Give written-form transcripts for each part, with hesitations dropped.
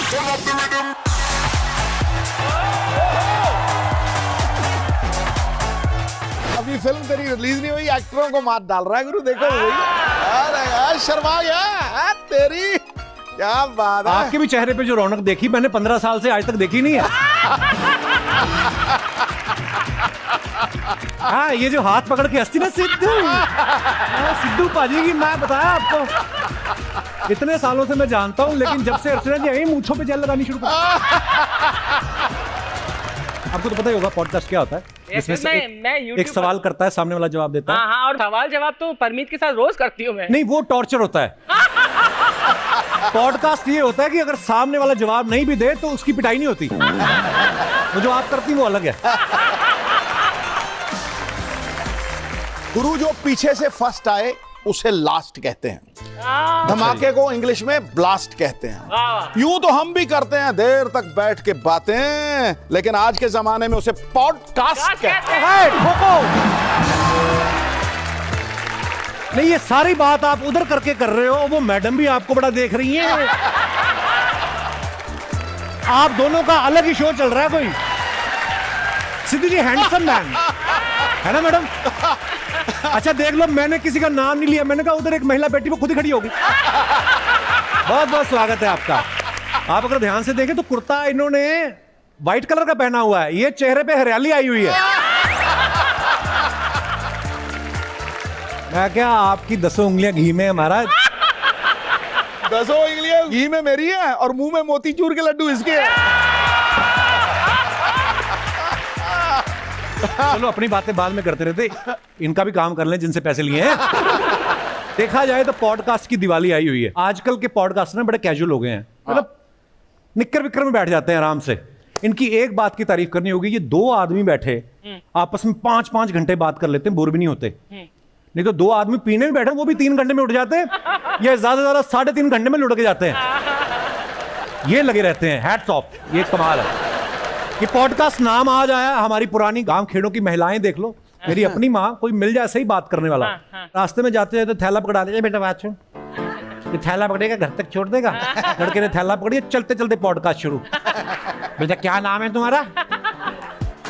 अभी फिल्म तेरी रिलीज नहीं हुई, एक्टरों को मात डाल रहा है गुरु, देखो भाई। अरे यार शर्मा गया तेरी, क्या बात है। आपके भी चेहरे पे जो रौनक देखी मैंने 15 साल से आज तक देखी नहीं है। हाँ, ये जो हाथ पकड़ के हंसती ना सिद्धू, सिद्धू पाजी की, मैं बताया आपको इतने सालों से मैं जानता हूँ, लेकिन जब से अर्चना जी आई मूंछों पे जेल लगानी शुरू कर। आपको तो पता ही होगा पॉडकास्ट क्या होता है। इसमें से एक सवाल करता है, सामने वाला जवाब देता है। हाँ, और सवाल जवाब तो परमीत के साथ रोज करती हूँ मैं। नहीं, वो टॉर्चर होता है। पॉडकास्ट ये होता है कि अगर सामने वाला जवाब नहीं भी दे तो उसकी पिटाई नहीं होती। वो जो आप करती वो अलग है। गुरु जो पीछे से फर्स्ट आए उसे लास्ट कहते हैं, धमाके को इंग्लिश में ब्लास्ट कहते हैं। यूं तो हम भी करते हैं देर तक बैठ के बातें, लेकिन आज के जमाने में उसे पॉडकास्ट कहते हैं। नहीं, ये सारी बात आप उधर करके कर रहे हो, वो मैडम भी आपको बड़ा देख रही हैं। आप दोनों का अलग ही शो चल रहा है कोई। सिद्धू जी हैंडसम मैन है ना मैडम? अच्छा देख लो, मैंने किसी का नाम नहीं लिया, मैंने कहा उधर एक महिला बैठी वो खुद ही खड़ी होगी। बहुत बहुत स्वागत है आपका। आप अगर ध्यान से देखें तो कुर्ता इन्होंने व्हाइट कलर का पहना हुआ है, ये चेहरे पे हरियाली आई हुई है। मैं क्या, आपकी 10 उंगलियां घी में है महाराज। 10 उंगलियां घी में मेरी है और मुंह में मोतीचूर के लड्डू इसके हैं। चलो अपनी बातें बाद में करते रहते, इनका भी काम कर लें जिनसे पैसे लिए हैं। देखा जाए तो पॉडकास्ट की दिवाली आई हुई है। आजकल के पॉडकास्ट ना बड़े कैजुअल हो गए हैं, मतलब निक्कर विक्कर में बैठ जाते हैं आराम से। इनकी एक बात की तारीफ करनी होगी, ये 2 आदमी बैठे आपस में 5-5 घंटे बात कर लेते हैं, बोर भी नहीं होते। नहीं तो 2 आदमी पीने में बैठे वो भी 3 घंटे में उठ जाते हैं, या ज्यादा से ज्यादा 3.5 घंटे में लुढ़क जाते हैं। ये लगे रहते हैं, हैट्स ऑफ, ये कमाल है। ये पॉडकास्ट नाम आज आया, हमारी पुरानी गांव खेड़ों की महिलाएं देख लो, मेरी अपनी माँ, कोई मिल जाए सही बात करने वाला, रास्ते में जाते हैं तो थैला पकड़ा देगा, बेटा बात सुन, ये थैला पकड़ेगा घर तक छोड़ देगा। लड़के ने थैला पकड़ी, चलते चलते पॉडकास्ट शुरू। बेटा क्या नाम है तुम्हारा?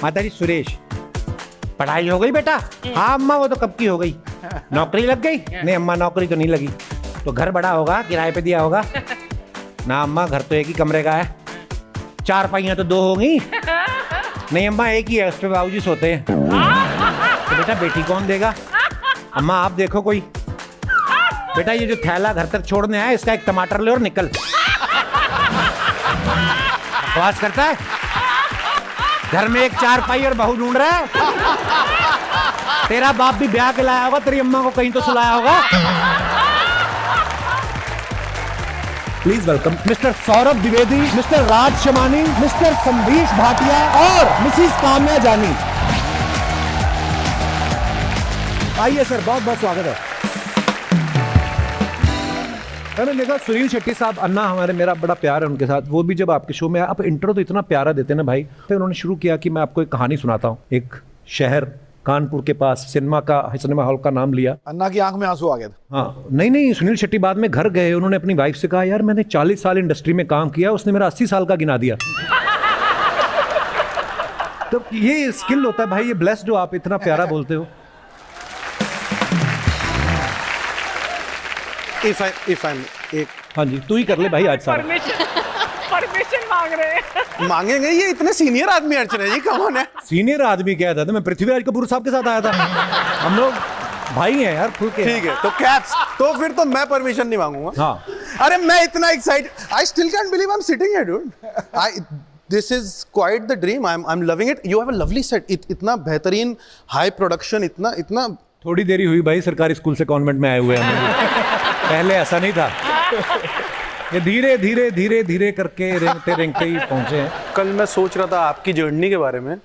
माता जी सुरेश। पढ़ाई हो गई बेटा? हाँ अम्मा वो तो कब की हो गई। नौकरी लग गई? नहीं अम्मा नौकरी तो नहीं लगी। तो घर बड़ा होगा, किराए पे दिया होगा? ना अम्मा घर तो एक ही कमरे का है। 4 पाइयां तो 2 होंगी? नहीं अम्मा एक ही है, उस पे बाबूजी सोते हैं। तो बेटा बेटी कौन देगा? अम्मा आप देखो कोई। बेटा ये जो थैला घर तक छोड़ने आया, इसका एक टमाटर ले और निकल। बकवास करता है, घर में एक 4 पाई और बहू ढूंढ रहा है। तेरा बाप भी ब्याह के लाया होगा, तेरी अम्मा को कहीं तो सुलाया होगा। Please welcome mister Saurabh Dwivedi, mister Raj Shamani, mister Sandeesh Bhatia और मिसिस काम्या जानी। आइए सर, बहुत बहुत स्वागत है। मैंने देखा सुनील शेट्टी साहब, अन्ना हमारे, मेरा बड़ा प्यार है उनके साथ, वो भी जब आपके शो में आप इंट्रो तो इतना प्यारा देते ना भाई, तो उन्होंने शुरू किया कि मैं आपको एक कहानी सुनाता हूँ। एक शहर कानपुर के पास सिनेमा हॉल का नाम लिया। अन्ना की आंख में आंसू आ गया था। हाँ नहीं, सुनील शेट्टी बाद में घर गए, उन्होंने अपनी वाइफ से कहा यार मैंने 40 साल इंडस्ट्री में काम किया, उसने मेरा 80 साल का गिना दिया। तो ये स्किल होता है भाई, ये ब्लेस्ड हो आप, इतना प्यारा बोलते हो। हाँ जी, तू ही कर ले भाई आज सारा। परमिशन मांग रहे हैं। मांगेंगे, ये इतने सीनियर आदमी अर्चना जी कौन है? सीनियर आदमी क्या था, मैं पृथ्वीराज कपूर साहब के साथ आया था। हम लोग भाई हैं यार, खुल के। ठीक है, तो कैप्स, तो फिर तो मैं परमिशन नहीं मांगूंगा। हाँ अरे मैं इतना excited, I still cantt believe I am sitting here dude. This is quite the dream, I am loving it. You have a lovely set, इतना बेहतरीन हाई प्रोडक्शन, इतना थोड़ी देरी हुई भाई, सरकारी स्कूल से कॉन्वेंट में आए हुए हैं। पहले ऐसा नहीं था, ये धीरे धीरे धीरे धीरे करके रेंगते रेंगते ही पहुंचे हैं। कल मैं सोच रहा था आपकी जर्नी के बारे में,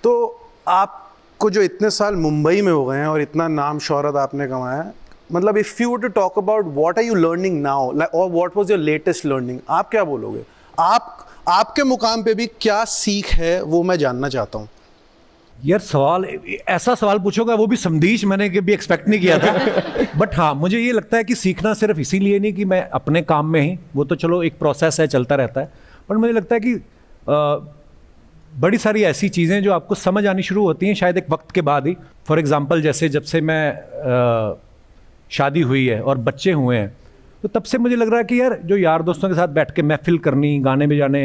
तो आपको जो इतने साल मुंबई में हो गए हैं और इतना नाम शोहरत आपने कमाया है, मतलब if you to talk about what are you learning now, और what was your latest learning, आप क्या बोलोगे? आपके मुकाम पे भी क्या सीख है वो मैं जानना चाहता हूँ। यार सवाल, ऐसा सवाल पूछोगा वो भी समदीश, मैंने कभी एक्सपेक्ट नहीं किया था। बट हाँ, मुझे ये लगता है कि सीखना सिर्फ इसीलिए नहीं कि मैं अपने काम में ही, वो तो चलो एक प्रोसेस है, चलता रहता है, बट मुझे लगता है कि बड़ी सारी ऐसी चीज़ें जो आपको समझ आनी शुरू होती हैं शायद एक वक्त के बाद ही। फॉर एग्जांपल जैसे जब से मैं शादी हुई है और बच्चे हुए हैं, तो तब से मुझे लग रहा है कि यार जो यार दोस्तों के साथ बैठ के महफिल करनी, गाने बजाने,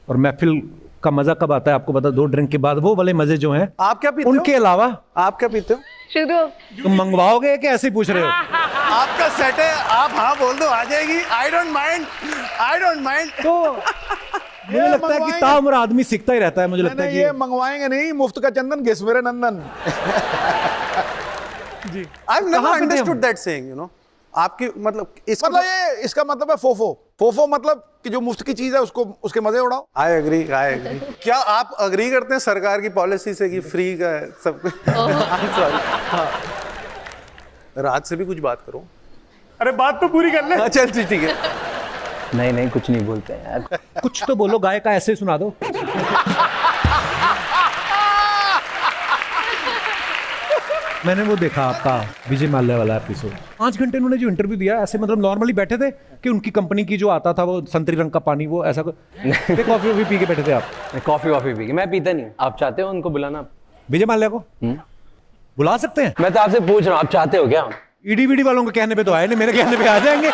और महफिल का मज़ा कब आता है आपको पता, 2 ड्रिंक के बाद, वो वाले मज़े जो हैं। आप क्या पीते हो? उनके अलावा आप क्या पीते हो? शुरू तुम मंगवाओगे कि ऐसे ही पूछ रहे हो? आपका सेट है, आप हाँ बोल दो, आ जाएगी। I don't mind, I don't mind. तो मुझे लगता है कि ताउम्र आदमी सीखता ही रहता है। मुझे लगता है कि ये मंगवाएंगे नहीं, मुफ्त का चंदन घिस मेरे नंदन। जी, I have never understood that saying, you know. आपकी मतलब ये इसका मतलब है फोफो। फोफो मतलब कि जो मुफ्त की चीज है उसको, उसके मजे उड़ाओ। I agree. क्या आप अग्री करते हैं सरकार की पॉलिसी से कि फ्री का है सब कुछ? राज से भी कुछ बात करो। अरे बात तो पूरी कर ले। चल ठीक है। नहीं कुछ नहीं बोलते हैं यार। कुछ तो बोलो, गाय का ऐसे सुना दो। मैंने वो देखा आपका विजय माल्या वाला एपिसोड, 5 घंटे उन्होंने जो इंटरव्यू दिया, ऐसे मतलब नॉर्मली बैठे थे कि उनकी कंपनी की जो आता था वो संतरी रंग का पानी, वो ऐसा कॉफी वॉफी पी के बैठे थे आप? कॉफी वॉफी पी के मैं पीता नहीं। आप चाहते हो उनको बुलाना? विजय माल्या को बुला सकते हैं? मैं तो आपसे पूछ रहा हूँ, आप चाहते हो क्या? ईडी वीडी वालों के कहने पे तो आए नहीं, मेरे कहने पे आ जाएंगे।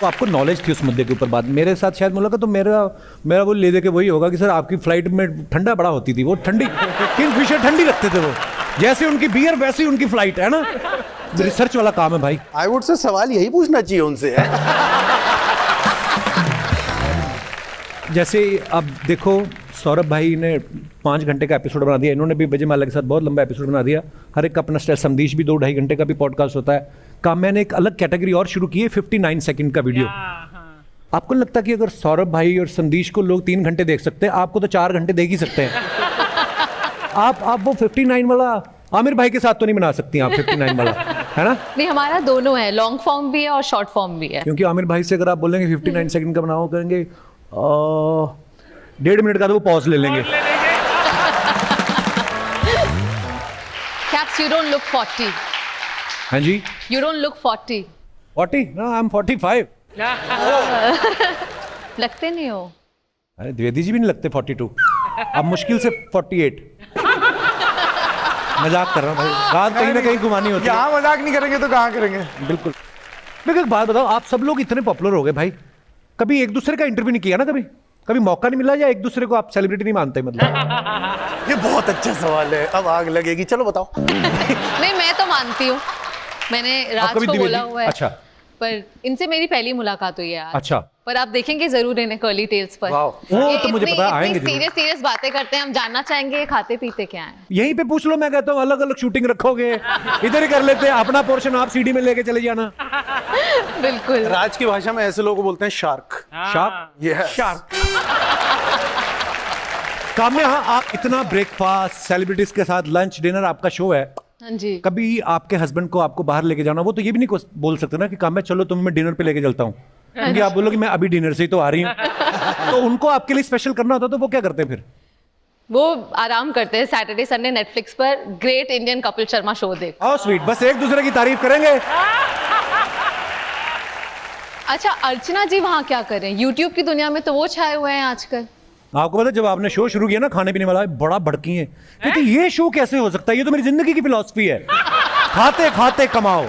तो आपको नॉलेज थी उस मुद्दे के ऊपर। बात मेरे साथ शायद मुलाकात तो मेरा वो ले दे के वही होगा कि सर आपकी फ्लाइट में ठंडा बड़ा होती थी, वो ठंडी किंगफिशर ठंडी रखते थे वो, जैसे उनकी बियर वैसी उनकी फ्लाइट है ना। रिसर्च वाला काम है भाई। आई वुड से सवाल यही पूछना चाहिए उनसे। जैसे अब देखो, सौरभ भाई ने 5 घंटे का एपिसोड बना दिया, इन्होंने भी विजय माल्या के साथ बहुत लंबा एपिसोड बना दिया, हर एक का अपना स्टाइल। संदेश भी 2-2.5 घंटे का भी पॉडकास्ट होता है। काम्या ने एक अलग कैटेगरी और शुरू की है, 59 सेकंड का वीडियो। आपको लगता है कि अगर सौरभ भाई और संदेश को लोग 3 घंटे देख सकते हैं, आपको तो 4 घंटे देख ही सकते हैं। आप वो 59 वाला आमिर भाई के साथ तो नहीं बना सकती आप, 59 वाला, है ना? नहीं, हमारा दोनों है, लॉन्ग फॉर्म भी है और शॉर्ट फॉर्म भी है। क्योंकि आमिर भाई से अगर आप बोलेंगे 59 सेकंड का बनाओ, कहेंगे 1.5 मिनट का, तो वो पॉज ले लेंगे। Caps, you don't look 40. हाँ जी? You don't look 40. 40? No, I'm 45. लगते नहीं हो। अरे द्विवेदी जी भी नहीं लगते 42। अब मुश्किल से 48। मजाक कर रहा हूँ भाई, बात कहीं ना कहीं घुमानी होती है। यहाँ मजाक नहीं करेंगे तो कहाँ करेंगे? बिल्कुल। मैं एक बात बताओ, आप सब लोग इतने पॉपुलर हो गए भाई, कभी एक दूसरे का इंटरव्यू नहीं किया ना? कभी मौका नहीं मिला, या एक दूसरे को आप सेलिब्रिटी नहीं मानते? मतलब ये बहुत अच्छा सवाल है, अब आग लगेगी। चलो बताओ। नहीं, मैं तो मानती हूँ, मैंने राज को बोला हुआ है। अच्छा। पर इनसे मेरी पहली मुलाकात हुई है आज। अच्छा। पर आप देखेंगे जरूर इन्हें कर्ली टेल्स पर। वो तो मुझे पता है, आएंगे जरूर। सीरियस बातें करते हैं, हम जानना चाहेंगे खाते पीते क्या है। यहीं पे पूछ लो, मैं कहता हूँ अलग अलग शूटिंग रखोगे, इधर ही कर लेते हैं, अपना पोर्शन आप सीडी में लेके चले जाना। बिल्कुल। राज की भाषा में ऐसे लोगों को बोलते हैं शार्क। शार्क? ये शार्क। काम्या, आप इतना ब्रेकफास्ट, सेलिब्रिटीज के साथ लंच डिनर, आपका शो है, हाँ जी। कभी आपके हस्बैंड को आपको बाहर लेके जाना, वो तो ये भी नहीं बोल सकते ना कि काम्या चलो तुम्हें मैं डिनर पे लेके चलता हूँ, क्योंकि आप बोलोगे मैं अभी डिनर से ही तो आ रही हूँ। तो उनको आपके लिए स्पेशल करना होता तो वो क्या करते हैं फिर? वो आराम करते हैं, सैटरडे संडे नेटफ्लिक्स पर great Indian Kapil Sharma show देख। हाउ स्वीट, बस एक दूसरे की तारीफ करेंगे। अच्छा, अर्चना जी वहाँ क्या कर रहे हैं? यूट्यूब की दुनिया में तो वो छाए हुए हैं आजकल। आपको पता है जब आपने शो शुरू किया ना खाने पीने वाला, बड़ा भड़की है क्योंकि ये शो कैसे हो सकता है, ये तो मेरी जिंदगी की फिलॉसफी है, खाते खाते कमाओ।